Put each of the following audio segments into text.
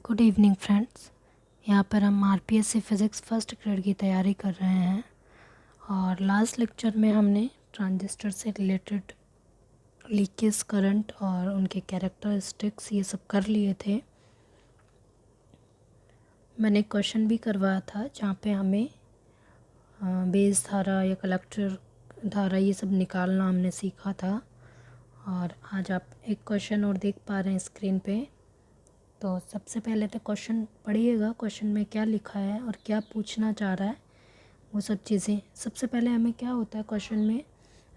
Good evening friends. यहाँ पर हम आरपीएससी फ़िज़िक्स फर्स्ट ग्रेड की तैयारी कर रहे हैं और लास्ट लेक्चर में हमने ट्रांजिस्टर से रिलेटेड लीकेज करंट और उनके कैरेक्टरिस्टिक्स ये सब कर लिए थे। मैंने क्वेश्चन भी करवाया था जहाँ पे हमें बेस धारा या कलेक्टर धारा ये सब निकालना हमने सीखा था। और आज आप एक क्वेश्चन और देख पा रहे हैं स्क्रीन पे। तो सबसे पहले तो क्वेश्चन पढ़िएगा, क्वेश्चन में क्या लिखा है और क्या पूछना चाह रहा है वो सब चीज़ें। सबसे पहले हमें क्या होता है, क्वेश्चन में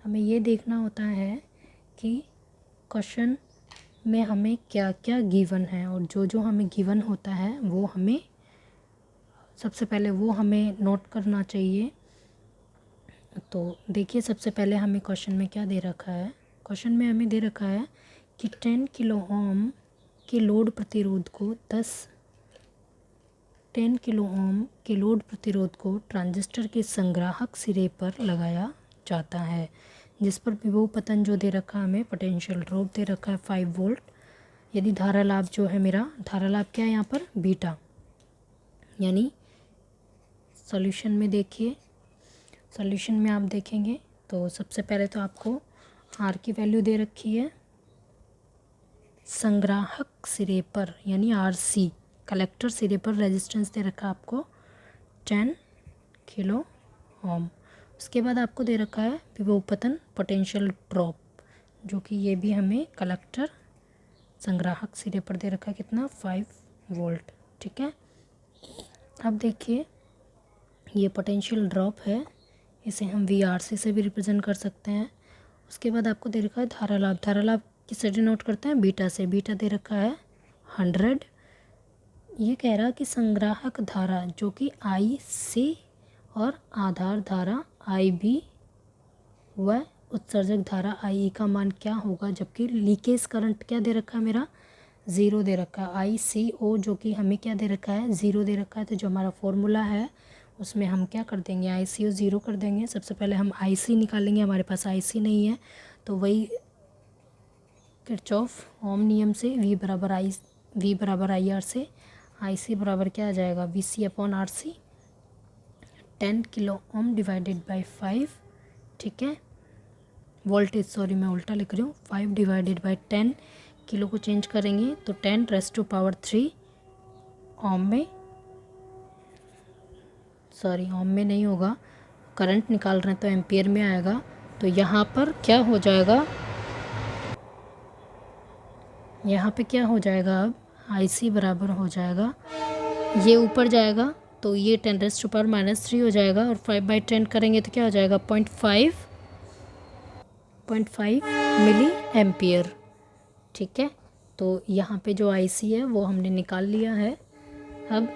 हमें ये देखना होता है कि क्वेश्चन में हमें क्या क्या गिवन है और जो जो हमें गिवन होता है वो हमें सबसे पहले वो हमें नोट करना चाहिए। तो देखिए, सबसे पहले हमें क्वेश्चन में क्या दे रखा है। क्वेश्चन में हमें दे रखा है कि 10 किलो ओम के लोड प्रतिरोध को 10 किलो ओम के लोड प्रतिरोध को ट्रांजिस्टर के संग्राहक सिरे पर लगाया जाता है, जिस पर विभव पतन जो दे रखा है, हमें पोटेंशियल ड्रॉप दे रखा है 5 वोल्ट। यदि धारा लाभ जो है मेरा, धारा लाभ क्या है यहाँ पर, बीटा। यानी सॉल्यूशन में देखिए, सॉल्यूशन में आप देखेंगे तो सबसे पहले तो आपको आर की वैल्यू दे रखी है संग्राहक सिरे पर यानी आरसी, कलेक्टर सिरे पर रेजिस्टेंस दे रखा है आपको 10 किलो ओम। उसके बाद आपको दे रखा है विभव पतन पोटेंशियल ड्रॉप, जो कि ये भी हमें कलेक्टर संग्राहक सिरे पर दे रखा है कितना, 5 वोल्ट। ठीक है, अब देखिए ये पोटेंशियल ड्रॉप है, इसे हम VRC से भी रिप्रेजेंट कर सकते हैं। उसके बाद आपको दे रखा है धारा लाभ। धारा लाभ किससे डिनोट करते हैं, बीटा से। बीटा दे रखा है 100। ये कह रहा कि संग्राहक धारा जो कि IC और आधार धारा IB व उत्सर्जक धारा IE का मान क्या होगा, जबकि लीकेज करंट क्या दे रखा है मेरा, 0 दे रखा है। ICO जो कि हमें क्या दे रखा है, 0 दे रखा है। तो जो हमारा फॉर्मूला है उसमें हम क्या कर देंगे, ICO 0 कर देंगे। सबसे पहले हम IC निकालेंगे, हमारे पास IC नहीं है तो वही किरचॉफ ओम नियम से V बराबर IR से IC बराबर क्या आ जाएगा, VC/RC 10 kilo ohm divided by 5। ठीक है, वोल्टेज, सॉरी मैं उल्टा लिख रही हूँ, 5 डिवाइडेड बाई 10 किलो को चेंज करेंगे तो 10⁻³ ओम में, सॉरी ओम में नहीं होगा, करंट निकाल रहे हैं तो एम्पियर में आएगा। तो यहाँ पर क्या हो जाएगा, यहाँ पे क्या हो जाएगा, अब IC बराबर हो जाएगा, ये ऊपर जाएगा तो ये 10⁻³ हो जाएगा और 5/10 करेंगे तो क्या हो जाएगा, 0.5 मिली एम्पियर। ठीक है, तो यहाँ पे जो IC है वो हमने निकाल लिया है। अब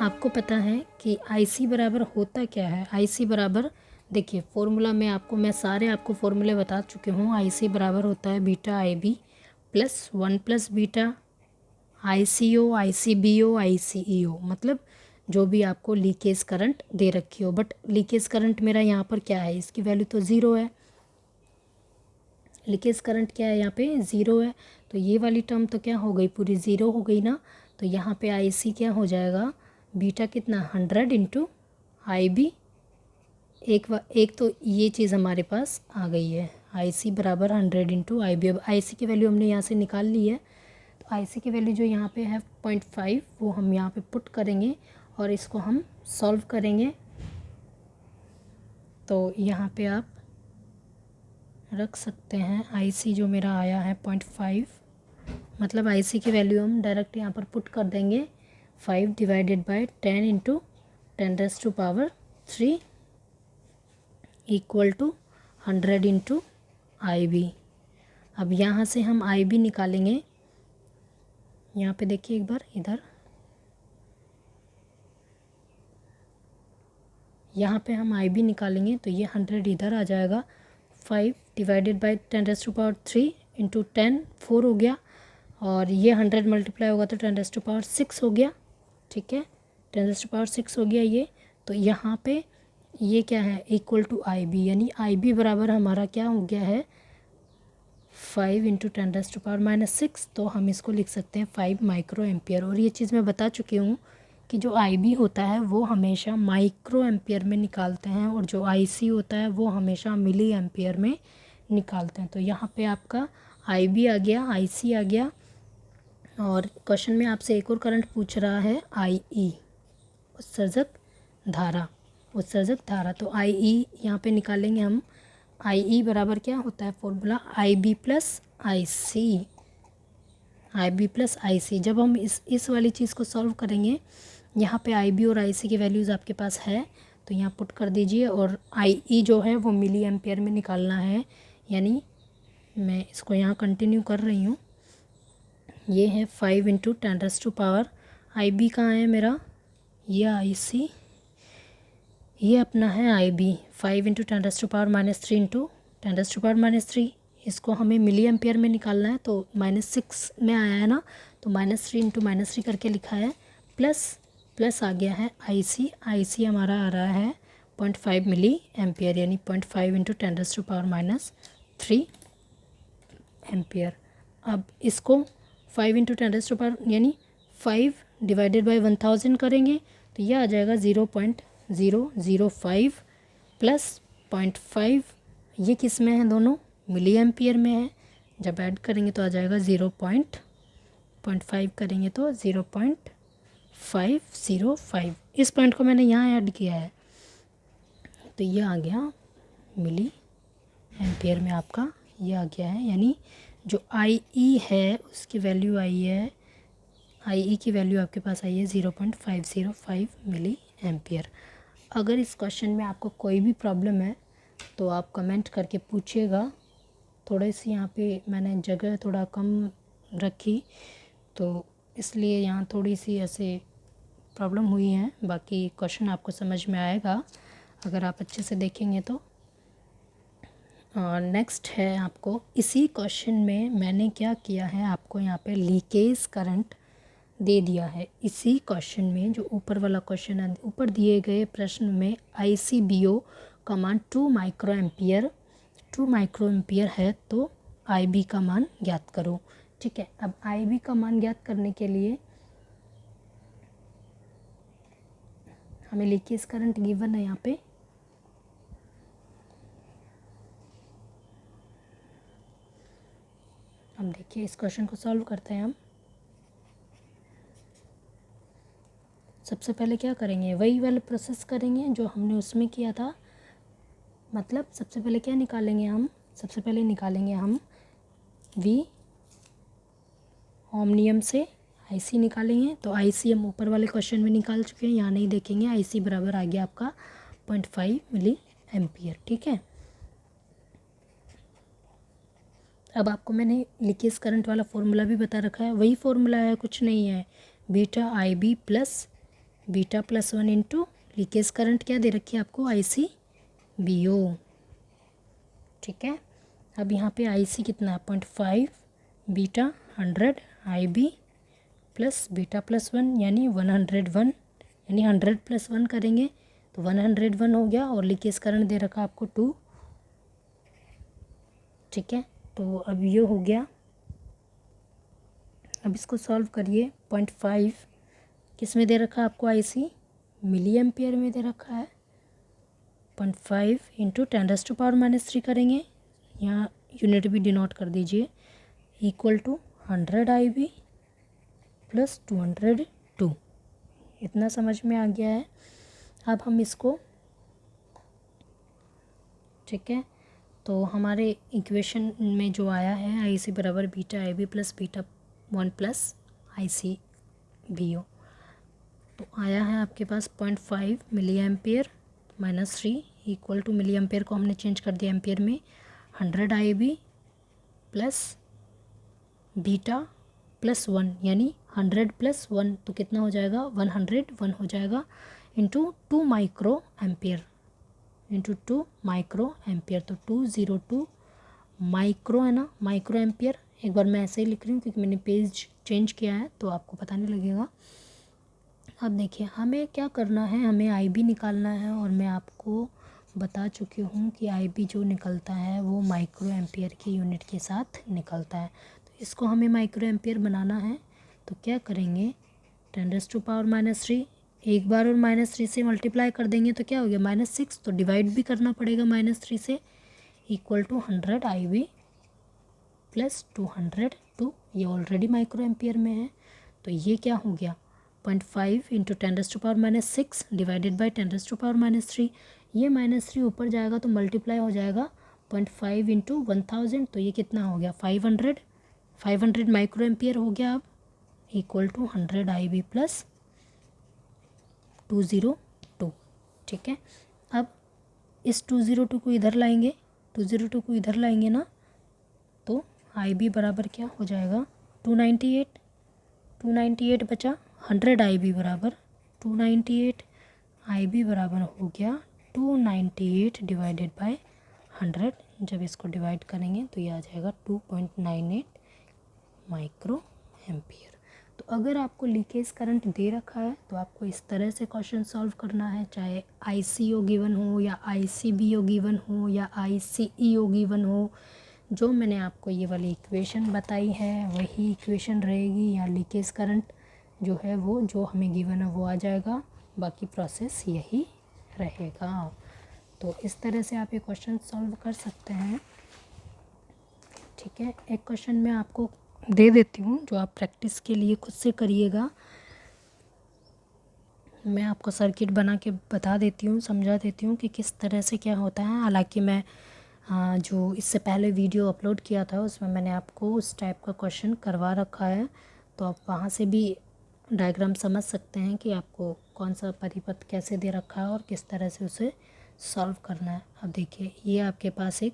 आपको पता है कि IC बराबर होता क्या है। IC बराबर, देखिए फॉर्मूला में मैं सारे आपको फॉर्मूले बता चुके हूँ। IC बराबर होता है beta IB plus 1 plus beta ICO ICBO ICEO, मतलब जो भी आपको लीकेज करंट दे रखी हो। बट लीकेज करंट मेरा यहाँ पर क्या है, इसकी वैल्यू तो 0 है। लीकेज करंट क्या है, यहाँ पे 0 है। तो ये वाली टर्म तो क्या हो गई, पूरी 0 हो गई ना। तो यहाँ पे IC क्या हो जाएगा, बीटा कितना, 100 इंटू IB। एक तो ये चीज़ हमारे पास आ गई है, IC बराबर 100 इंटू IB। अब IC की वैल्यू हमने यहाँ से निकाल ली है, तो IC की वैल्यू जो यहाँ पे है 0.5, वो हम यहाँ पे पुट करेंगे और इसको हम सॉल्व करेंगे। तो यहाँ पे आप रख सकते हैं IC जो मेरा आया है 0.5, मतलब IC की वैल्यू हम डायरेक्ट यहाँ पर पुट कर देंगे 5 divided by 10 into 10⁻³ equal to 100 into IB। अब यहाँ से हम IB निकालेंगे, यहाँ पे देखिए एक बार, इधर यहाँ पे हम IB निकालेंगे तो ये 100 इधर आ जाएगा, 5 डिवाइडेड बाई 10⁻³ इंटू 10 4 हो गया, और ये 100 मल्टीप्लाई होगा तो 10⁻6 हो गया। ठीक है, 10⁻6 हो गया ये। तो यहाँ पे ये क्या है, इक्वल टू IB, यानी IB बराबर हमारा क्या हो गया है, 5 इंटू 10⁻⁻6, तो हम इसको लिख सकते हैं 5 माइक्रो एम्पियर। और ये चीज़ मैं बता चुकी हूँ कि जो IB होता है वो हमेशा माइक्रो एम्पियर में निकालते हैं, और जो IC होता है वो हमेशा मिली एम्पियर में निकालते हैं। तो यहाँ पे आपका IB आ गया, IC आ गया, और क्वेश्चन में आपसे एक और करंट पूछ रहा है IE, उत्सर्जक धारा। तो IE यहाँ पे निकालेंगे हम। IE बराबर क्या होता है फॉर्मूला, IB प्लस IC। जब हम इस वाली चीज़ को सॉल्व करेंगे, यहाँ पे IB और IC की वैल्यूज़ आपके पास है, तो यहाँ पुट कर दीजिए। और IE जो है वो मिली एम्पियर में निकालना है, यानी मैं इसको यहाँ कंटिन्यू कर रही हूँ। ये है 5 इंटू 10⁻, IB कहाँ है मेरा, ये IC, ये अपना है IB। 5 इंटू 10⁻³ इंटू 10⁻³ इसको हमें मिली एम्पियर में निकालना है, तो -6 में आया है ना, तो -3 इंटू -3 करके लिखा है, प्लस आ गया है IC हमारा आ रहा है 0.5 मिली एम्पियर, यानी 0.5 इंटू 10⁻³ एम्पियर। अब इसको 5 इंटू 10⁻, यानी 5 डिवाइडेड बाई 1000 करेंगे, तो यह आ जाएगा 0.005 प्लस 0.5, ये किस में है, दोनों मिली एम्पियर में है। जब ऐड करेंगे तो आ जाएगा 0.5 करेंगे तो 0.505। इस पॉइंट को मैंने यहाँ ऐड किया है, तो ये आ गया मिली एम्पियर में आपका, ये आ गया है। यानी जो IE है उसकी वैल्यू आई है, IE की वैल्यू आपके पास आई है 0.505 मिली एम्पियर। अगर इस क्वेश्चन में आपको कोई भी प्रॉब्लम है तो आप कमेंट करके पूछिएगा। थोड़ी सी यहाँ पे मैंने जगह थोड़ा कम रखी, तो इसलिए यहाँ थोड़ी सी ऐसे प्रॉब्लम हुई है। बाकी क्वेश्चन आपको समझ में आएगा अगर आप अच्छे से देखेंगे तो। नेक्स्ट है, आपको इसी क्वेश्चन में मैंने क्या किया है, आपको यहाँ पे लीकेज करंट दे दिया है। इसी क्वेश्चन में जो ऊपर वाला क्वेश्चन है, ऊपर दिए गए प्रश्न में ICBO का मान 2 माइक्रो एम्पियर है, तो IB का मान ज्ञात करो। ठीक है, अब IB का मान ज्ञात करने के लिए हमें लीकेज करंट गिवन है यहाँ पे। अब देखिए इस क्वेश्चन को सॉल्व करते हैं हम। सबसे पहले क्या करेंगे, वही वाला प्रोसेस करेंगे जो हमने उसमें किया था। मतलब सबसे पहले क्या निकालेंगे हम, सबसे पहले निकालेंगे हम V ओम नियम से IC निकालेंगे। तो IC हम ऊपर वाले क्वेश्चन में निकाल चुके हैं, यहाँ नहीं देखेंगे। IC बराबर आ गया आपका 0.5 मिली एम्पियर। ठीक है, अब आपको मैंने लीकेज करंट वाला फॉर्मूला भी बता रखा है, वही फॉर्मूला है, कुछ नहीं है। Beta IB plus beta plus 1 into leakage current क्या दे रखी है आपको, ICBO। ठीक है, अब यहाँ पे IC कितना है, 0.5, beta 100, IB plus beta plus 1 यानी 101, यानी 100 प्लस 1 करेंगे तो 101 हो गया, और लीकेज करंट दे रखा आपको 2। ठीक है, तो अब ये हो गया। अब इसको सॉल्व करिए। 0.5 किस में दे रखा है आपको, IC मिली एम्पियर में दे रखा है। 0.5 इंटू 10⁻³ करेंगे, यहाँ यूनिट भी डिनोट कर दीजिए, इक्वल टू 100 IB प्लस 202। इतना समझ में आ गया है। अब हम इसको, ठीक है, तो हमारे इक्वेशन में जो आया है IC बराबर beta IB plus beta 1 plus ICBO, तो आया है आपके पास 0.5 milli ampere -3 equal to, milli ampere को हमने चेंज कर दिया एम्पियर में, 100 IB प्लस बीटा प्लस 1, यानी 100 प्लस 1 तो कितना हो जाएगा, 101 हो जाएगा, into 2 micro ampere, into 2 micro ampere, तो 202 माइक्रो है ना, माइक्रो एम्पियर। एक बार मैं ऐसे ही लिख रही हूँ क्योंकि मैंने पेज चेंज किया है, तो आपको पता नहीं लगेगा। अब देखिए हमें क्या करना है, हमें IB निकालना है, और मैं आपको बता चुकी हूँ कि IB जो निकलता है वो माइक्रो एम्पियर की यूनिट के साथ निकलता है। तो इसको हमें माइक्रो एम्पियर बनाना है, तो क्या करेंगे, 10⁻³ एक बार और -3 से मल्टीप्लाई कर देंगे तो क्या हो गया -6, तो डिवाइड भी करना पड़ेगा -3 से, equal to 100 IB plus 200 two, ये ऑलरेडी माइक्रो एम्पियर में है, तो ये क्या हो गया 0.5 इंटू 10⁻6 डिवाइडेड बाई 10⁻3। ये -3 ऊपर जाएगा तो मल्टीप्लाई हो जाएगा 0.5 इंटू 1000, तो ये कितना हो गया 500 माइक्रो एम्पियर हो गया अब, इक्वल टू 100 IB प्लस 202। ठीक है, अब इस 202 को इधर लाएंगे, 202 को इधर लाएंगे ना, तो IB बराबर क्या हो जाएगा 298 बचा, 100 IB बराबर 298, IB बराबर हो गया 298 डिवाइडेड बाय 100। जब इसको डिवाइड करेंगे तो ये आ जाएगा 2.98 माइक्रो एम्पियर। तो अगर आपको लीकेज करंट दे रखा है तो आपको इस तरह से क्वेश्चन सॉल्व करना है, चाहे ICO गिवन हो या ICBO गिवन हो या ICEO गिवन हो। जो मैंने आपको ये वाली इक्वेशन बताई है वही इक्वेशन रहेगी, या लीकेज करंट जो है वो जो हमें गिवन है वो आ जाएगा, बाकी प्रोसेस यही रहेगा। तो इस तरह से आप ये क्वेश्चन सॉल्व कर सकते हैं। ठीक है, एक क्वेश्चन मैं आपको दे देती हूँ जो आप प्रैक्टिस के लिए खुद से करिएगा। मैं आपको सर्किट बना के बता देती हूँ, समझा देती हूँ कि किस तरह से क्या होता है। हालांकि मैं जो इससे पहले वीडियो अपलोड किया था उसमें मैंने आपको उस टाइप का क्वेश्चन करवा रखा है, तो आप वहाँ से भी डायग्राम समझ सकते हैं कि आपको कौन सा परिपथ कैसे दे रखा है और किस तरह से उसे सॉल्व करना है। अब देखिए ये आपके पास एक,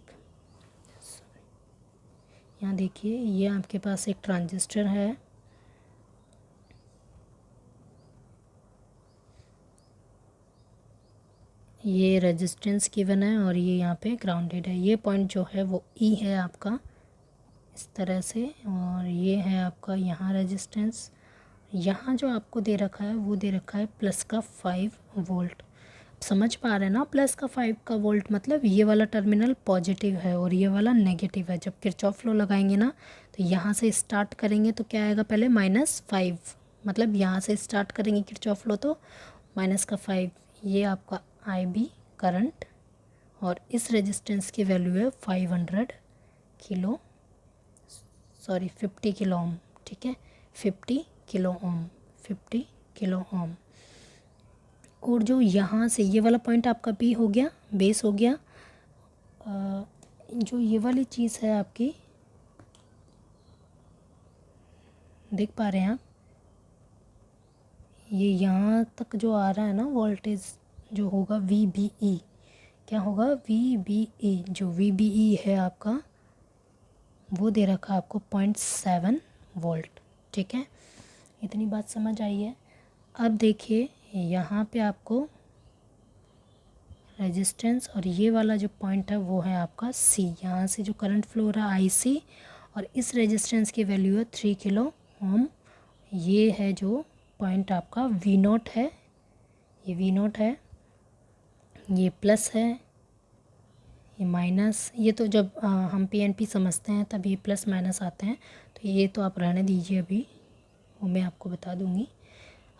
यहाँ देखिए ये आपके पास एक ट्रांजिस्टर है, ये रेजिस्टेंस गिवन है और ये यहाँ पे ग्राउंडेड है। ये पॉइंट जो है वो E है आपका इस तरह से, और ये है आपका यहाँ रेजिस्टेंस। यहाँ जो आपको दे रखा है वो दे रखा है प्लस का 5 वोल्ट। समझ पा रहे हैं ना, प्लस का 5 का वोल्ट मतलब ये वाला टर्मिनल पॉजिटिव है और ये वाला नेगेटिव है। जब किरचॉफ लॉ लगाएंगे ना तो यहाँ से स्टार्ट करेंगे तो क्या आएगा, पहले -5, मतलब यहाँ से स्टार्ट करेंगे किरचॉफ लॉ तो -5, ये आपका IB करंट, और इस रेजिस्टेंस की वैल्यू है 50 किलो ओम। ठीक है, 50 किलो ओम, 50 किलो ओम। और जो यहाँ से ये वाला पॉइंट आपका B हो गया, बेस हो गया। जो ये वाली चीज़ है आपकी, देख पा रहे हैं आप, ये यहाँ तक जो आ रहा है ना वोल्टेज जो होगा VBE, क्या होगा VBE, जो VBE है आपका वो दे रखा आपको 0.7 वोल्ट। ठीक है, इतनी बात समझ आई है। अब देखिए यहाँ पे आपको रेजिस्टेंस और ये वाला जो पॉइंट है वो है आपका C, यहाँ से जो करंट फ्लो हो रहा है IC, और इस रेजिस्टेंस की वैल्यू है 3 किलो ओम। ये है जो पॉइंट आपका V0 है, ये V0 है, ये प्लस है, ये माइनस। ये तो जब हम PNP समझते हैं तब ये प्लस माइनस आते हैं, तो ये तो आप रहने दीजिए, अभी वो मैं आपको बता दूँगी।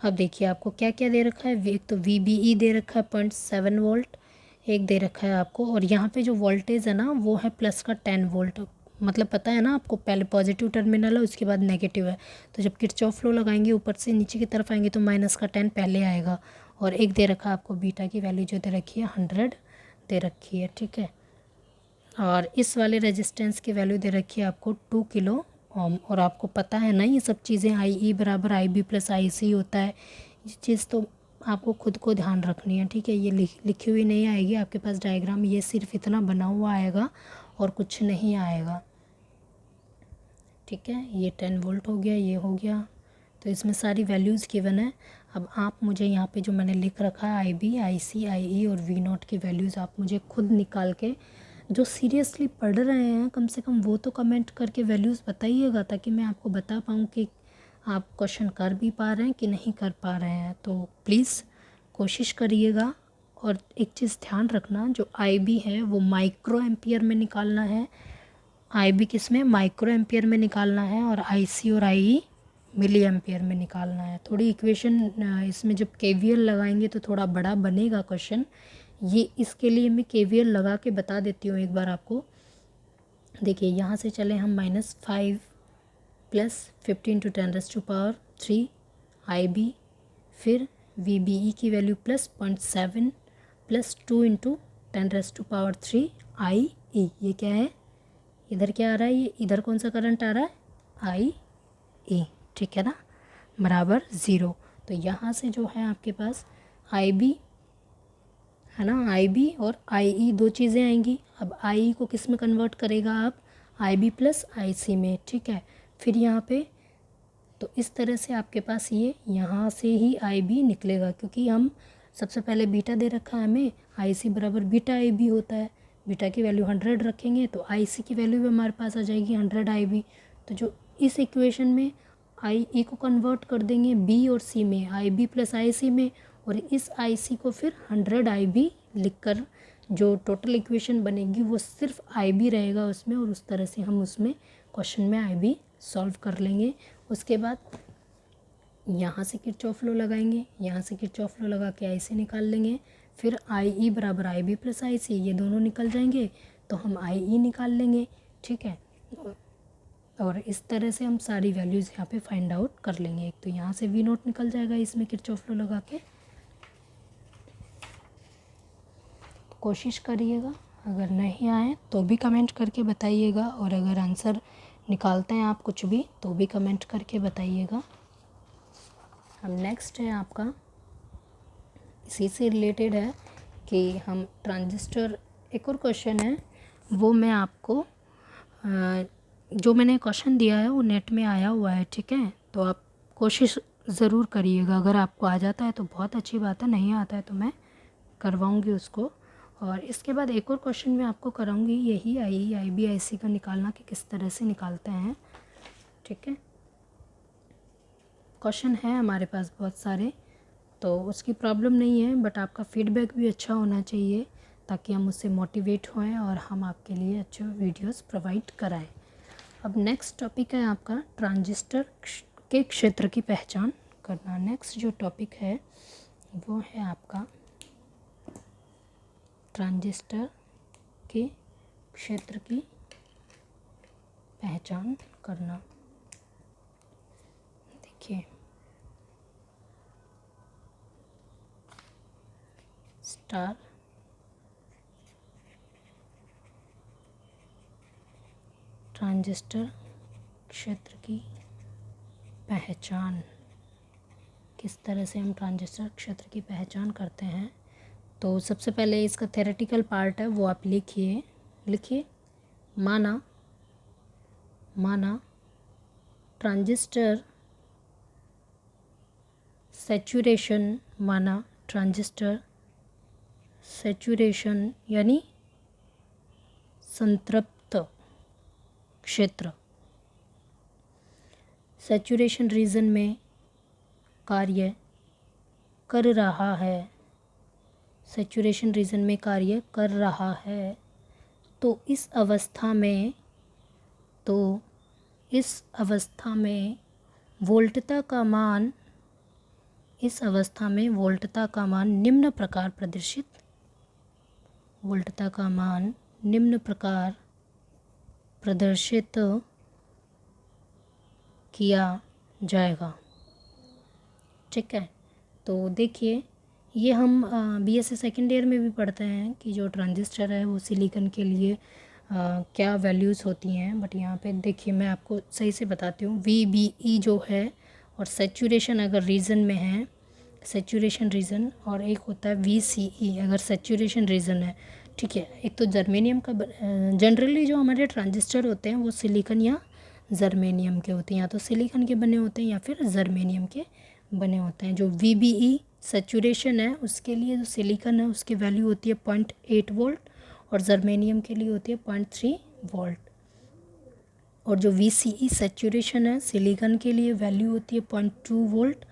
अब देखिए आपको क्या क्या दे रखा है, एक तो VBE दे रखा है 0.7 वोल्ट, एक दे रखा है आपको, और यहाँ पे जो वोल्टेज है ना वो है प्लस का 10 वोल्ट। मतलब पता है ना आपको, पहले पॉजिटिव टर्मिनल है उसके बाद नेगेटिव है, तो जब किरचॉफ लॉ लगाएंगे ऊपर से नीचे की तरफ आएंगे तो माइनस का 10 पहले आएगा। और एक दे रखा है आपको बीटा की वैल्यू जो दे रखी है 100 दे रखी है। ठीक है, और इस वाले रेजिस्टेंस की वैल्यू दे रखी है आपको 2 किलो ओम। और आपको पता है ना ये सब चीज़ें, IE बराबर IB प्लस IC होता है, ये चीज़ तो आपको खुद को ध्यान रखनी है। ठीक है, ये लिखी हुई नहीं आएगी आपके पास डायग्राम, ये सिर्फ इतना बना हुआ आएगा और कुछ नहीं आएगा। ठीक है, ये 10 वोल्ट हो गया, ये हो गया, तो इसमें सारी वैल्यूज़ गिवन है। अब आप मुझे यहाँ पे जो मैंने लिख रखा है IB, IC, IE और V0 की वैल्यूज़ आप मुझे खुद निकाल के, जो सीरियसली पढ़ रहे हैं कम से कम वो तो कमेंट करके वैल्यूज़ बताइएगा, ताकि मैं आपको बता पाऊँ कि आप क्वेश्चन कर भी पा रहे हैं कि नहीं कर पा रहे हैं। तो प्लीज़ कोशिश करिएगा और एक चीज़ ध्यान रखना, जो IB है वो माइक्रो एम्पियर में निकालना है। IB किस में, माइक्रो एम्पियर में निकालना है, और IC और IE मिली एम्पियर में निकालना है। थोड़ी इक्वेशन इसमें जब KVL लगाएंगे तो थोड़ा बड़ा बनेगा क्वेश्चन। ये इसके लिए मैं KVL लगा के बता देती हूँ एक बार आपको। देखिए यहाँ से चले हम -5 + 15 × 10⁻³ IB, फिर VBE की वैल्यू +0.7 + 2 × 10⁻³ IE। ये क्या है, इधर क्या आ रहा है, ये इधर कौन सा करंट आ रहा है, IE, ठीक है ना, बराबर 0। तो यहाँ से जो है आपके पास IB है ना, IB और IE दो चीज़ें आएंगी। अब IE को किस में कन्वर्ट करेगा आप, IB + IC में, ठीक है। फिर यहाँ पे तो इस तरह से आपके पास ये यहाँ से ही IB निकलेगा, क्योंकि हम सबसे पहले बीटा दे रखा है हमें, IC बराबर बीटा IB होता है। बीटा की वैल्यू 100 रखेंगे तो IC की वैल्यू भी हमारे पास आ जाएगी 100 IB। तो जो इस इक्वेशन में IE को कन्वर्ट कर देंगे B और C में, IB + IC में, और इस IC को फिर 100 IB लिखकर जो टोटल इक्वेशन बनेगी वो सिर्फ IB रहेगा उसमें, और उस तरह से हम उसमें क्वेश्चन में IB सॉल्व कर लेंगे। उसके बाद यहाँ से किरचॉफ लॉ लगाएंगे, यहाँ से किरचॉफ लॉ लगा के IC निकाल लेंगे। फिर IE बराबर IB + IC, ये दोनों निकल जाएंगे तो हम IE निकाल लेंगे, ठीक है। और इस तरह से हम सारी वैल्यूज़ यहाँ पे फाइंड आउट कर लेंगे। एक तो यहाँ से V0 निकल जाएगा इसमें किरचॉफ लॉ लगा के। कोशिश करिएगा, अगर नहीं आए तो भी कमेंट करके बताइएगा, और अगर आंसर निकालते हैं आप कुछ भी तो भी कमेंट करके बताइएगा। अब नेक्स्ट है आपका, इसी से रिलेटेड है कि हम ट्रांजिस्टर, एक और क्वेश्चन है वो मैं आपको जो मैंने क्वेश्चन दिया है वो नेट में आया हुआ है, ठीक है। तो आप कोशिश ज़रूर करिएगा, अगर आपको आ जाता है तो बहुत अच्छी बात है, नहीं आता है तो मैं करवाऊँगी उसको। और इसके बाद एक और क्वेश्चन मैं आपको कराऊंगी, यही IE IB IC का निकालना कि किस तरह से निकालते हैं, ठीक है। क्वेश्चन है हमारे पास बहुत सारे, तो उसकी प्रॉब्लम नहीं है, बट आपका फीडबैक भी अच्छा होना चाहिए ताकि हम उससे मोटिवेट होएं और हम आपके लिए अच्छे वीडियोस प्रोवाइड कराएं। अब नेक्स्ट टॉपिक है आपका ट्रांजिस्टर के क्षेत्र की पहचान करना। नेक्स्ट जो टॉपिक है वो है आपका ट्रांजिस्टर के क्षेत्र की पहचान करना। देखिए स्टार ट्रांजिस्टर क्षेत्र की पहचान, किस तरह से हम ट्रांजिस्टर क्षेत्र की पहचान करते हैं। तो सबसे पहले इसका थ्योरेटिकल पार्ट है वो आप लिखिए। माना ट्रांजिस्टर सैचुरेशन, माना ट्रांजिस्टर सैचुरेशन यानी संतृप्त क्षेत्र, सैचुरेशन रीजन में कार्य कर रहा है, सैचुरेशन रीजन में कार्य कर रहा है। तो इस अवस्था में वोल्टता का मान, इस अवस्था में वोल्टता का मान निम्न प्रकार प्रदर्शित, वोल्टता का मान निम्न प्रकार प्रदर्शित किया जाएगा, ठीक है। तो देखिए ये हम BSc सेकेंड ईयर में भी पढ़ते हैं कि जो ट्रांजिस्टर है वो सिलिकॉन के लिए क्या वैल्यूज़ होती हैं, बट यहाँ पे देखिए मैं आपको सही से बताती हूँ। VBE जो है और सैचुरेशन अगर रीजन में है, सैचुरेशन रीजन, और एक होता है VCE अगर सैचुरेशन रीजन है, ठीक है। एक तो जर्मेनियम का, जनरली जो हमारे ट्रांजिस्टर होते हैं वो सिलिकॉन या जर्मेनियम के होते हैं, या तो सिलिकॉन के बने होते हैं या फिर जर्मेनियम के बने होते हैं। जो VBE सैचुरेशन है उसके लिए जो सिलिकॉन है उसकी वैल्यू होती है 0.8 वोल्ट, और जर्मेनियम के लिए होती है 0.3 वोल्ट। और जो VCE सैचुरेशन है सिलिकॉन के लिए वैल्यू होती है 0.2 वोल्ट,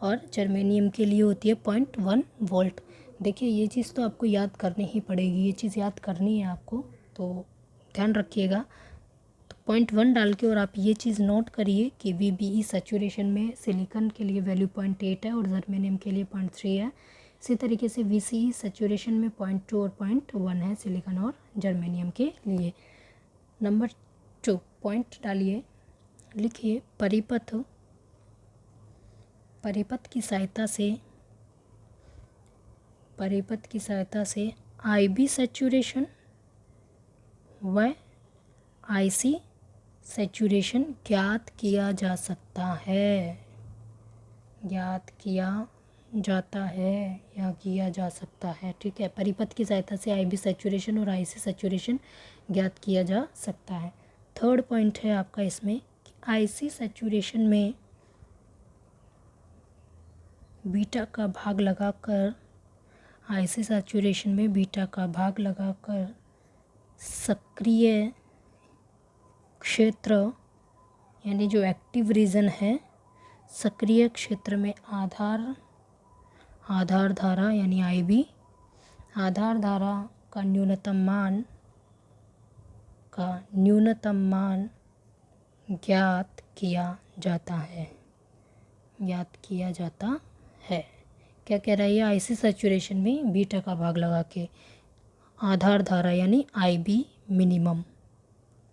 और जर्मेनियम के लिए होती है 0.1 वोल्ट। देखिए ये चीज़ तो आपको याद करनी ही पड़ेगी, ये चीज़ याद करनी है आपको, तो ध्यान रखिएगा। तो पॉइंट 1 डाल के और आप ये चीज़ नोट करिए कि VBE सैचुरेशन में सिलिकॉन के लिए वैल्यू 0.8 है और जर्मेनियम के लिए 0.3 है। इसी तरीके से VCE सैचुरेशन में 0.2 और 0.1 है सिलिकॉन और जर्मेनियम के लिए। नंबर 2 पॉइंट डालिए, लिखिए परिपथ की सहायता से IB सैचुरेशन व IC सैचुरेशन ज्ञात किया जा सकता है, ज्ञात किया जाता है या किया जा सकता है। ठीक है, परिपथ की सहायता से IB सैचुरेशन और IC सैचुरेशन ज्ञात किया जा सकता है। थर्ड पॉइंट है आपका इसमें कि IC सैचुरेशन में बीटा का भाग लगाकर सक्रिय क्षेत्र यानी जो एक्टिव रीजन है, सक्रिय क्षेत्र में आधार धारा यानी IB, आधार धारा का न्यूनतम मान ज्ञात किया जाता है। क्या कह रहा है ये? IC सैचुरेशन में बीटा का भाग लगा के आधार धारा यानी IB मिनिमम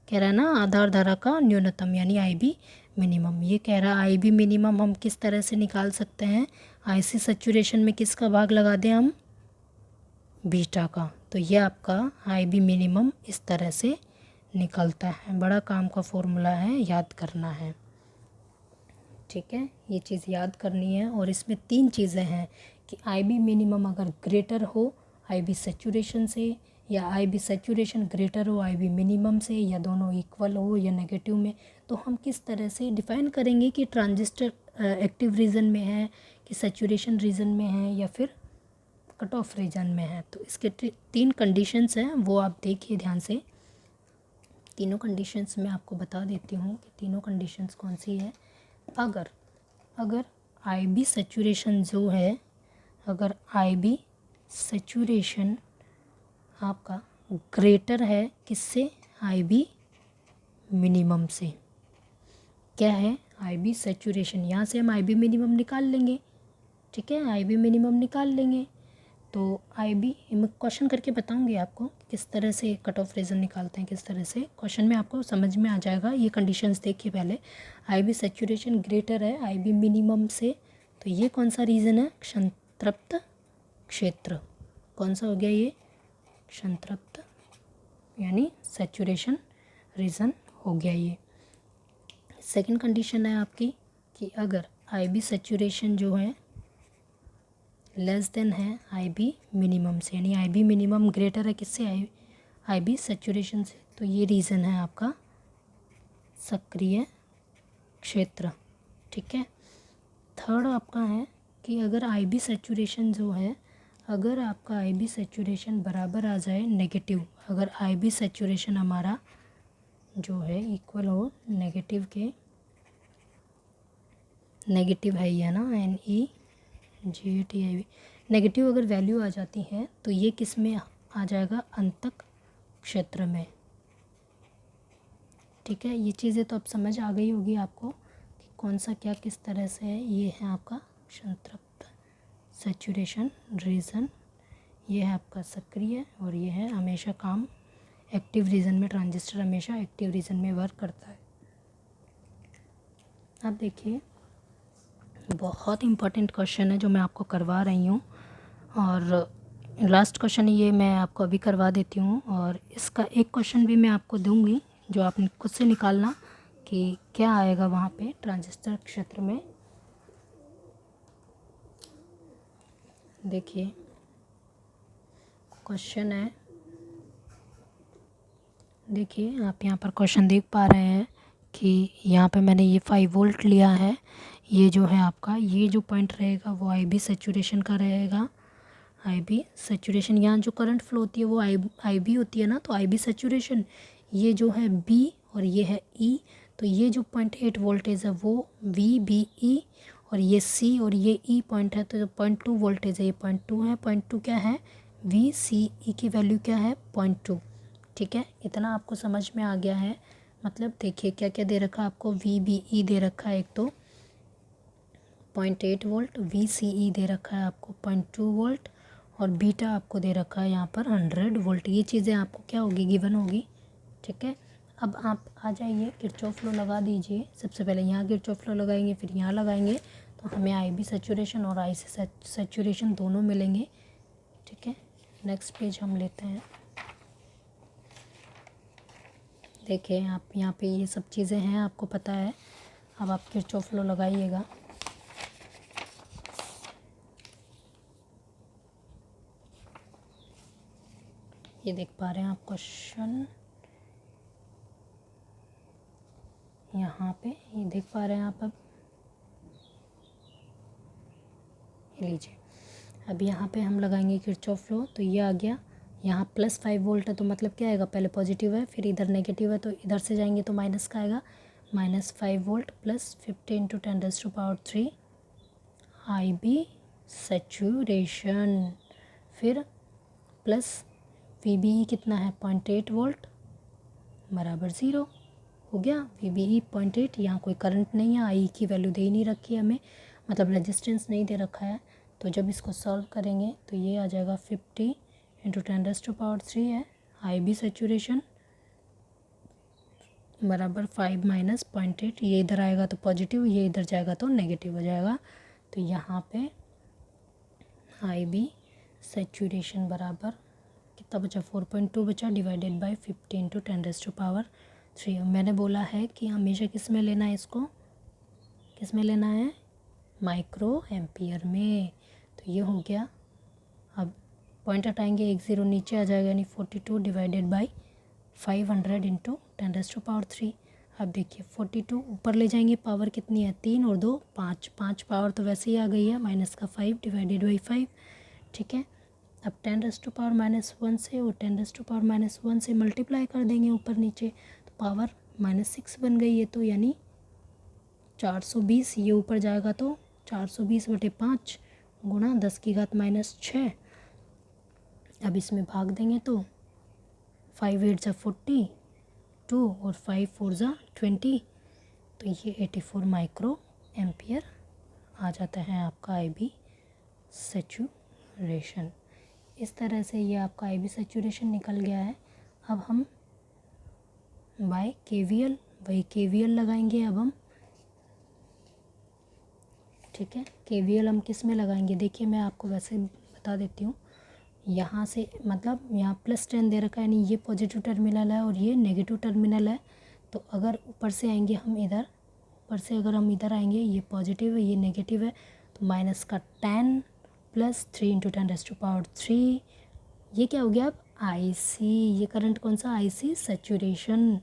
कह रहा है ना, आधार धारा का न्यूनतम यानी IB मिनिमम। ये कह रहा है IB मिनिमम हम किस तरह से निकाल सकते हैं? IC सैचुरेशन में किसका भाग लगा दें हम? बीटा का। तो ये आपका IB मिनिमम इस तरह से निकलता है। बड़ा काम का फॉर्मूला है, याद करना है। ठीक है, ये चीज़ याद करनी है। और इसमें 3 चीज़ें हैं कि IB मिनिमम अगर ग्रेटर हो IB सैचुरेशन से, या IB सैचुरेशन ग्रेटर हो IB मिनिमम से, या दोनों इक्वल हो या नेगेटिव में, तो हम किस तरह से डिफ़ाइन करेंगे कि ट्रांजिस्टर एक्टिव रीजन में है, कि सैचुरेशन रीजन में है, या फिर कट ऑफ रीजन में है। तो इसके 3 कंडीशंस हैं, वो आप देखिए ध्यान से। तीनों कंडीशंस मैं आपको बता देती हूँ कि तीनों कंडीशंस कौन सी है। अगर IB सैचुरेशन जो है, अगर IB सैचुरेशन आपका ग्रेटर है किससे? IB मिनिमम से। क्या है? IB saturation. यहाँ से हम IB मिनिमम निकाल लेंगे। ठीक है, IB मिनिमम निकाल लेंगे। तो IB मैं क्वेश्चन करके बताऊंगी आपको किस तरह से कट ऑफ रीजन निकालते हैं, किस तरह से क्वेश्चन में आपको समझ में आ जाएगा। ये कंडीशंस देखिए पहले। IB सैचुरेशन ग्रेटर है IB मिनिमम से, तो ये कौन सा रीजन है? संतृप्त क्षेत्र। कौन सा हो गया ये? संतृप्त यानी सैचुरेशन रीजन हो गया ये। सेकंड कंडीशन है आपकी कि अगर IB सैचुरेशन जो है लेस देन है IB मिनिमम से, यानी IB मिनिमम ग्रेटर है किससे? IB सैचुरेशन से। तो ये रीज़न है आपका सक्रिय क्षेत्र। ठीक है, थर्ड आपका है कि अगर IB सैचुरेशन जो है, अगर आपका IB सैचुरेशन बराबर आ जाए नेगेटिव, अगर IB सैचुरेशन हमारा जो है इक्वल हो नेगेटिव के, नेगेटिव है ये ना, NEGATIB, नेगेटिव अगर वैल्यू आ जाती है तो ये किस में आ जाएगा? अंतक क्षेत्र में। ठीक है, ये चीज़ें तो अब समझ आ गई होगी आपको कि कौन सा क्या किस तरह से है। ये है आपका संतृप्त सैचुरेशन रीजन, ये है आपका सक्रिय, और ये है हमेशा काम एक्टिव रीजन में। ट्रांजिस्टर हमेशा एक्टिव रीजन में वर्क करता है। अब देखिए, बहुत इम्पोर्टेंट क्वेश्चन है जो मैं आपको करवा रही हूँ, और लास्ट क्वेश्चन ये मैं आपको अभी करवा देती हूँ, और इसका एक क्वेश्चन भी मैं आपको दूँगी जो आप खुद से निकालना कि क्या आएगा वहाँ पे ट्रांजिस्टर क्षेत्र में। देखिए क्वेश्चन है, देखिए आप यहाँ पर क्वेश्चन देख पा रहे हैं कि यहाँ पे मैंने ये 5 वोल्ट लिया है। ये जो है आपका, ये जो पॉइंट रहेगा वो IB सैचुरेशन का रहेगा। IB सैचुरेशन, यहाँ जो करंट फ्लो होती है वो IB होती है ना, तो IB सैचुरेशन। ये जो है B और ये है E, तो ये जो 0.8 वोल्टेज है वो VBE, और ये सी और ये ई पॉइंट है, तो जो 0.2 वोल्टेज है ये 0.2 है। 0.2 क्या है, वी सी ई की वैल्यू क्या है 0.2। ठीक है, इतना आपको समझ में आ गया है। मतलब देखिए क्या क्या दे रखा है आपको, वी बी ई दे रखा है एक तो 0.8 वोल्ट, वी सी ई दे रखा है आपको 0.2 वोल्ट, और बीटा आपको दे रखा है यहाँ पर 100 वोल्ट। ये चीज़ें आपको क्या होगी, गिवन होगी। ठीक है, अब आप आ जाइए, किरचॉफ लॉ लगा दीजिए। सबसे पहले यहाँ किरचॉफ लॉ लगाएंगे, फिर यहाँ लगाएंगे, तो हमें आई बी सैचुरेशन और आई सी सैचुरेशन दोनों मिलेंगे। ठीक है, नेक्स्ट पेज हम लेते हैं। देखिए आप यहाँ पे ये सब चीज़ें हैं, आपको पता है। अब आप किरचॉफ लॉ लगाइएगा। ये देख पा रहे हैं आप क्वेश्चन यहाँ पे, ये देख पा रहे हैं आप। अब ये लीजिए, अब यहाँ पे हम लगाएंगे किरचॉफ लॉ, तो ये आ गया। यहाँ +5 वोल्ट है, तो मतलब क्या आएगा, पहले पॉजिटिव है फिर इधर नेगेटिव है, तो इधर से जाएंगे तो माइनस का आएगा। -5 वोल्ट प्लस 50 × 10⁻³ आई बी सैचुरेशन, फिर प्लस वी बी ई कितना है 0.8 वोल्ट बराबर 0 हो गया। वी बी ई 0.8, यहाँ कोई करंट नहीं है, आई की वैल्यू दे ही नहीं रखी है हमें, मतलब रेजिस्टेंस नहीं दे रखा है। तो जब इसको सॉल्व करेंगे तो ये आ जाएगा 50 × 10⁻³ है आई बी सैचुरेशन बराबर 5 - 0.8। ये इधर आएगा तो पॉजिटिव, ये इधर जाएगा तो नेगेटिव हो जाएगा। तो यहाँ पे आई बी सैचुरेशन बराबर कितना बचा, 4.2 बचा, डिवाइडेड बाय 50 × 10⁻³ मैंने बोला है कि हमेशा किस में लेना है इसको, किस में लेना है, माइक्रो एम्पियर में। तो ये हो गया। अब पॉइंट हटाएंगे, 1 0 नीचे आ जाएगा, यानी 42 डिवाइडेड बाई 500 × 10⁻³। अब देखिए 42 ऊपर ले जाएंगे, पावर कितनी है 3 और 2 5, 5 पावर तो वैसे ही आ गई है, -5 डिवाइडेड बाई 5। ठीक है, अब 10⁻⁻1 से और 10⁻⁻1 से मल्टीप्लाई कर देंगे ऊपर नीचे, तो पावर -6 बन गई है, तो यानी 420। ये ऊपर जाएगा तो 420/5 गुणा 10⁻⁻6। अब इसमें भाग देंगे तो 5 8 = 42 और 5 4 = 20, तो ये 84 माइक्रो एम्पियर आ जाता है आपका आई बी सैचुरेशन। इस तरह से ये आपका आई बी सैचुरेशन निकल गया है। अब हम बाय केवीएल, वही केवीएल लगाएंगे अब हम। ठीक है, केवीएल हम किस में लगाएंगे, देखिए मैं आपको वैसे बता देती हूँ। यहाँ से मतलब यहाँ +10 दे रखा है, यानी ये पॉजिटिव टर्मिनल है और ये नेगेटिव टर्मिनल है। तो अगर ऊपर से आएंगे हम इधर, ऊपर से अगर हम इधर आएंगे, ये पॉजिटिव है ये नेगेटिव है, तो -10 + 3 × 10⁻³ ये क्या हो गया अब आई सी। ये करंट कौन सा, आई सी सैचुरेशन।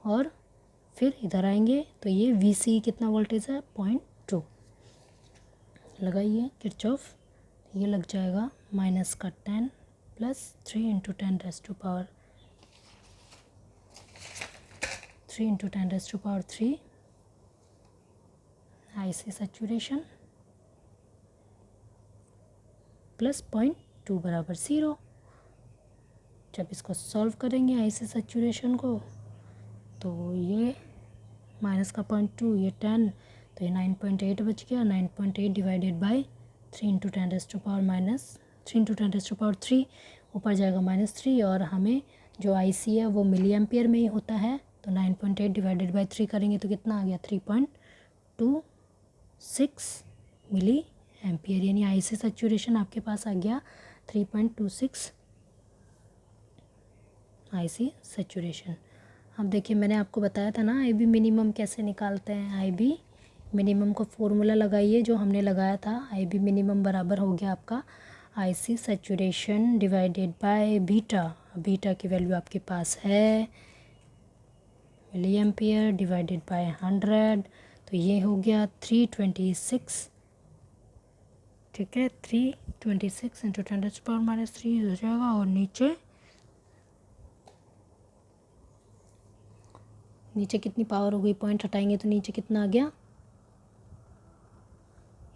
और फिर इधर आएंगे तो ये वी सी कितना वोल्टेज है 0.2 लगाइए किरचॉफ, ये लग जाएगा -10 + 3 × 10⁻³ आई सी सैचुरेशन प्लस 0.2 बराबर 0। जब इसको सॉल्व करेंगे आई सी सैचुरेशन को, तो ये माइनस का 0.2, ये 10, तो ये 9.8 बच गया। 9.8 डिवाइडेड बाय 3 × 10⁻³ ऊपर जाएगा -3, और हमें जो आई सी है वो मिली एम्पियर में ही होता है, तो 9.8 डिवाइडेड बाय 3 करेंगे तो कितना आ गया 3.26 मिली एम्पियर, यानी आई सी सैचुरेशन आपके पास आ गया 3.26 आई सी सैचुरेशन। अब देखिए मैंने आपको बताया था ना आई बी मिनिमम कैसे निकालते हैं। आई बी मिनिमम को फॉर्मूला लगाइए जो हमने लगाया था। आई बी मिनिमम बराबर हो गया आपका I C saturation divided by beta. Beta की वैल्यू आपके पास है मिली एम्पियर डिवाइडेड बाय 100, तो ये हो गया 326। ठीक है, 326 × 10⁻³ हो जाएगा, और नीचे कितनी पावर हो गई, पॉइंट हटाएंगे तो नीचे कितना आ गया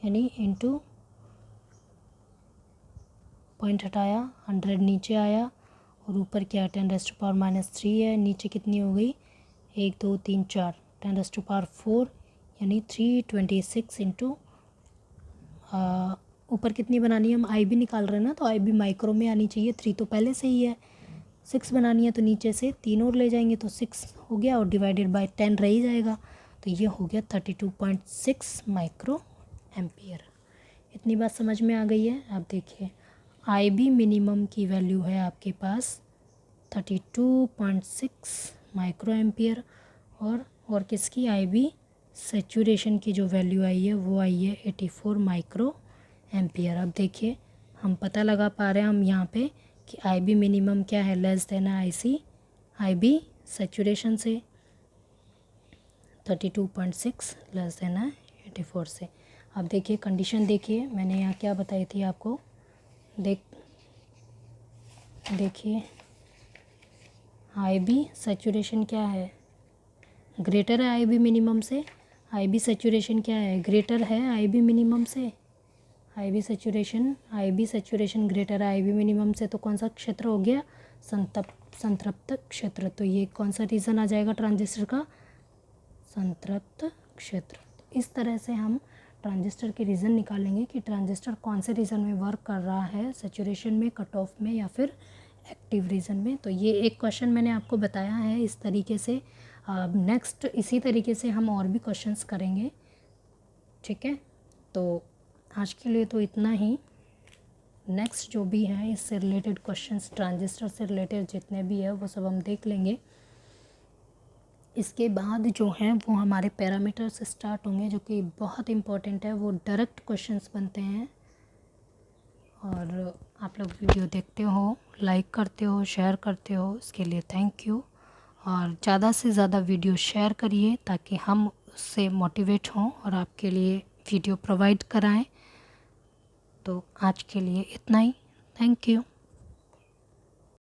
यानी इंटू पॉइंट हटाया, 100 नीचे आया और ऊपर क्या 10⁻³ है, नीचे कितनी हो गई 1 2 3 4 10⁻⁴, यानी 326 इंटू ऊपर कितनी बनानी है, हम आई बी निकाल रहे हैं ना, तो आई बी माइक्रो में आनी चाहिए, 3 तो पहले से ही है, 6 बनानी है तो नीचे से 3 और ले जाएंगे तो 6 हो गया और डिवाइडेड बाय 10 रह ही जाएगा, तो ये हो गया 32.6 माइक्रो एम्पियर। इतनी बात समझ में आ गई है। आप देखिए आई बी मिनिमम की वैल्यू है आपके पास 32.6 माइक्रो एम्पियर और किसकी आई बी सेचुरेशन की जो वैल्यू आई है वो आई है 84 माइक्रो एम्पियर। अब देखिए हम पता लगा पा रहे हैं हम यहाँ पे कि आई बी मिनिमम क्या है, less than I B saturation से, 32.6 लेस देन है 84 से। अब देखिए कंडीशन देखिए, मैंने यहाँ क्या बताई थी आपको, देखिए आई बी सेचुरेशन क्या है, ग्रेटर है आई बी मिनिमम से, आई बी सेचुरेशन क्या है, ग्रेटर है आई बी मिनिमम से, आई बी सेचुरेशन ग्रेटर है आई बी मिनिमम से, तो कौन सा क्षेत्र हो गया, संतृप्त क्षेत्र। तो ये कौन सा रीज़न आ जाएगा ट्रांजिस्टर का, संतृप्त क्षेत्र। इस तरह से हम ट्रांजिस्टर के रीज़न निकालेंगे कि ट्रांजिस्टर कौन से रीज़न में वर्क कर रहा है, सैचुरेशन में, कट ऑफ में या फिर एक्टिव रीज़न में। तो ये एक क्वेश्चन मैंने आपको बताया है इस तरीके से। नेक्स्ट इसी तरीके से हम और भी क्वेश्चंस करेंगे, ठीक है। तो आज के लिए तो इतना ही। नेक्स्ट जो भी है इससे रिलेटेड क्वेश्चंस, ट्रांजिस्टर से रिलेटेड जितने भी है वो सब हम देख लेंगे। इसके बाद जो है वो हमारे पैरामीटर्स स्टार्ट होंगे, जो कि बहुत इम्पोर्टेंट है, वो डायरेक्ट क्वेश्चंस बनते हैं। और आप लोग वीडियो देखते हो, लाइक करते हो, शेयर करते हो, इसके लिए थैंक यू। और ज़्यादा से ज़्यादा वीडियो शेयर करिए ताकि हम उससे मोटिवेट हों और आपके लिए वीडियो प्रोवाइड कराएं। तो आज के लिए इतना ही, थैंक यू।